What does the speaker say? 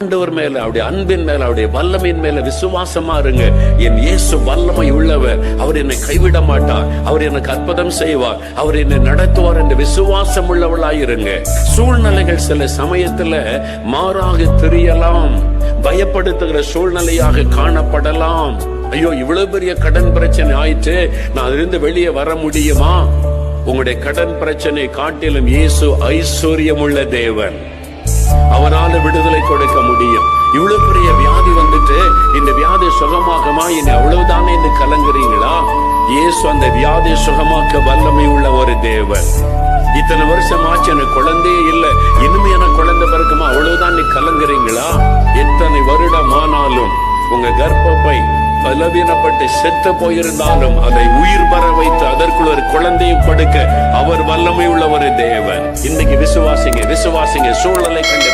ஆண்டவர் மேல, அவருடைய அன்பின் மேல, அவருடைய வல்லமையின் மேல விசுவாசமா இருங்க. என் இயேசு வல்லமை உள்ளவர், அவர் என்னை கைவிட மாட்டார், அவர் எனக்கு அற்புதம் செய்வார், அவர் என்னை நடத்துவார் என்ற விசுவாசம் உள்ளவளாயிருங்க. சூழ்நிலைகள் சில சமயத்துல மாறாக தெரியலாம், பயப்படுத்துகிற சூழ்நிலையாக காணப்படலாம். ஐயோ, இவ்வளவு பெரிய கடன் பிரச்சனை ஆயிற்று, நான் அதிலிருந்து வெளியே வர முடியுமா? உங்களுடைய கடன் பிரச்சனை காட்டிலும் இயேசு ஐஸ்வர்யம் உள்ள தேவன், அவனால விடுதலை கொடுக்க முடியும். இவ்வளவு பெரிய வியாதி வந்துட்டு இந்த வியாதி சுகமாகுமா, இனி அவ்வளவுதானே என்று கலங்குறீங்களா? இயேசு அந்த வியாதி சுகமாக்க வல்லமை உள்ள ஒரு தேவன். இத்தனை வருஷம் ஆச்சு, எனக்கு குழந்தையே இல்லை, இனிமே எனக்கு குழந்தை பிறக்குமா, அவ்வளவுதான் நீ கலங்குறீங்களா? எத்தனை வருடம் ஆனாலும் உங்க கர்ப்பப்பை பலவீனப்பட்டு செத்து போயிருந்தாலும் அதை உயிர் பெற வைத்து அதற்குள் ஒரு குழந்தையை கொடுக்க அவர் வல்லமை உள்ள ஒரு தேவன். இன்னைக்கு விசுவாசிங்க, விசுவாசிங்க. சூழ்நிலை கண்டு